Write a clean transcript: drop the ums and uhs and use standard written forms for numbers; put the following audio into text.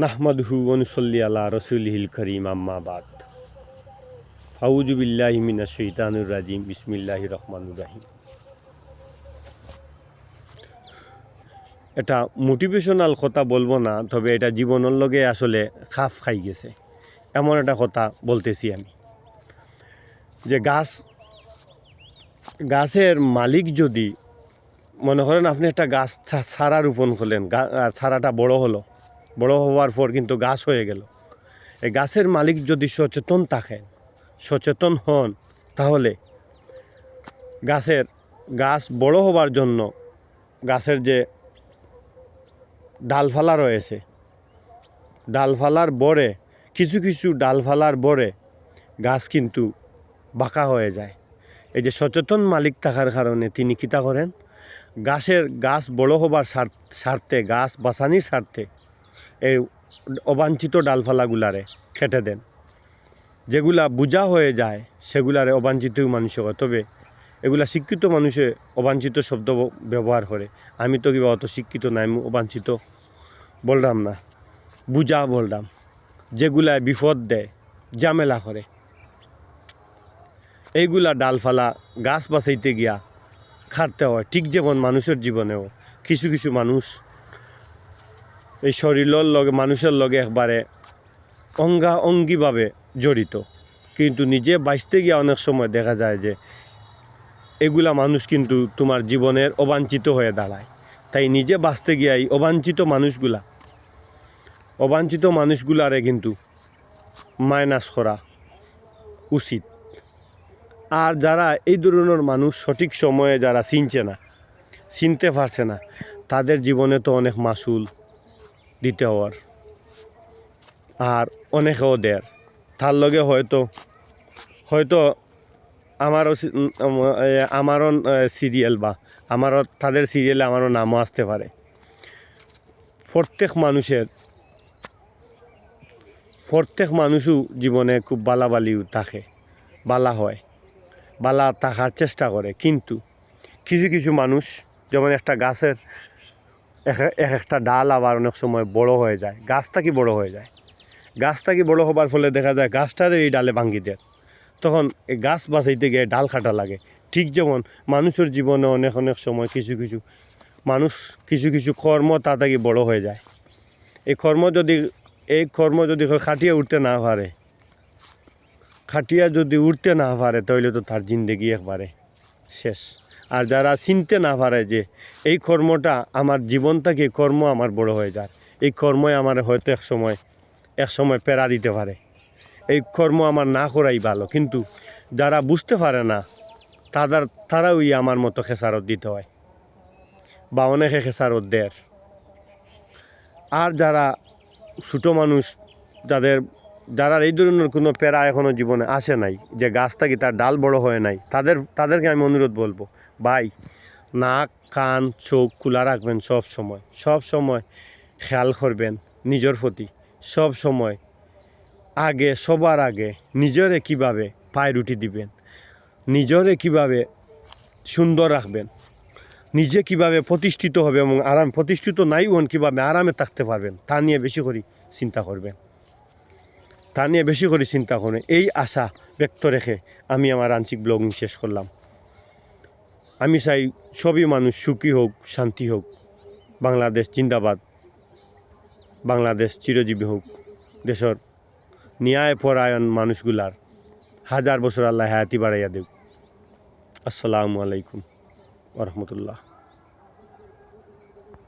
নাহমাদুহু ওয়া নুসাল্লি আলা রাসূলিহিল কারীম আম্মা বাদ। আউযু বিল্লাহি মিনাশ শাইতানির রাজিম। বিসমিল্লাহির রহমানির রহিম। এটা মোটিভেশনাল কথা বলবো না, তবে এটা জীবনের লগে আসলে খাপ খাই গেছে এমন একটা কথা বলতেছি আমি। যে গাছের মালিক যদি মনে করেন আপনি একটা গাছ চারা রোপণ করলেন, চারাটা বড় হলো, বড় হওয়ার পর কিন্তু গাছ হয়ে গেল। এই গাছের মালিক যদি সচেতন হন, তাহলে গাছ বড় হবার জন্য গাছের যে ডালফালা রয়েছে, ডালফালার বরে কিছু ডালফালার বরে গাছ কিন্তু বাঁকা হয়ে যায়। এই যে সচেতন মালিক থাকার কারণে তিনি কিতা করেন, গাছ বড় হবার স্বার্থে, গাছ বাঁচানির স্বার্থে এই অবাঞ্ছিত ডালফালাগুলারে কেটে দেন। যেগুলা বোঝা হয়ে যায় সেগুলারে অবাঞ্ছিত মানুষ হয়, তবে এগুলা শিক্ষিত মানুষে অবাঞ্ছিত শব্দ ব্যবহার করে। আমি তো কিবা অত শিক্ষিত নাই, আমি অবাঞ্ছিত বললাম না, বুঝা বললাম। যেগুলা বিপদ দেয়, ঝামেলা করে, এইগুলা ডালফালা গাছ বাঁচাইতে গিয়া খাটতে হয়। ঠিক যেমন মানুষের জীবনেও কিছু মানুষ এই শরীরের লগে, মানুষের লগে একবারে অঙ্গাঅঙ্গিভাবে জড়িত, কিন্তু নিজে বাঁচতে গিয়া অনেক সময় দেখা যায় যে এগুলা মানুষ কিন্তু তোমার জীবনের অবাঞ্ছিত হয়ে দাঁড়ায়। তাই নিজে বাঁচতে গিয়া এই অবাঞ্ছিত মানুষগুলারে কিন্তু মাইনাস করা উচিত। আর যারা এই ধরনের মানুষ সঠিক সময়ে যারা চিনতে পারছে না, তাদের জীবনে তো অনেক মাসুল দিতে হওয়ার, আর অনেকেও দেয়। তার লগে হয়তো আমারও সিরিয়াল বা তাদের সিরিয়ালে আমারও নামও আসতে পারে। প্রত্যেক মানুষও জীবনে খুব বালাবালিও থাকে, বালা থাকার চেষ্টা করে, কিন্তু কিছু মানুষ যেমন একটা গাছের একটা ডাল আবার অনেক সময় বড় হয়ে যায়, গাছটাকে বড় হয়ে যায়। গাছটাকে বড় হবার ফলে দেখা যায় গাছটারে এই ডালে ভাঙ্গি দেয়, তখন এই গাছ বাঁচাইতে গিয়ে ডাল কাটা লাগে। ঠিক যেমন মানুষের জীবনে অনেক সময় কিছু কর্ম তাড়াতাড়ি বড় হয়ে যায়। এই কর্ম যদি খাটিয়ে উঠতে না পারে তাহলে তো তার জিন্দেগি একবারে শেষ। আর যারা চিনতে না পারে যে এই কর্মটা আমার জীবনটাকে কর্ম আমার বড় হয়ে যায়, এই কর্মই আমার হয়তো এক সময় পেরা দিতে পারে, এই কর্ম আমার না করাই ভালো। কিন্তু যারা বুঝতে পারে না, তারাও আমার মতো খেসারত দিতে হয়, বা অনেকে খেসারত দেয়। আর যারা ছোটো মানুষ, যারা এই ধরনের কোনো পেরা এখনও জীবনে আসে নাই, যে গাছ থাকি তার ডাল বড় হয় নাই, তাদেরকে আমি অনুরোধ বলবো, ভাই, নাক কান চোখ খোলা রাখবেন, সব সময় খেয়াল করবেন নিজের প্রতি। সবার আগে নিজেরে কিভাবে পায়ে রুটি দিবেন, নিজেরে কিভাবে সুন্দর রাখবেন, নিজে কিভাবে প্রতিষ্ঠিত হবে এবং প্রতিষ্ঠিত নাই হন কীভাবে আরামে থাকতে পারবেন, তা নিয়ে বেশি করে চিন্তা করে এই আশা ব্যক্ত রেখে আমি আমার আংশিক ব্লগিং শেষ করলাম। আমি চাই সবই মানুষ সুখী হোক, শান্তি হোক। বাংলাদেশ জিন্দাবাদ, বাংলাদেশ চিরজীবী হোক। দেশের ন্যায়পরায়ণ মানুষগুলার হাজার বছর আল্লাহ হায়াতি বাড়াইয়া দেব। আসসালামু আলাইকুম ওয়া রাহমাতুল্লাহ।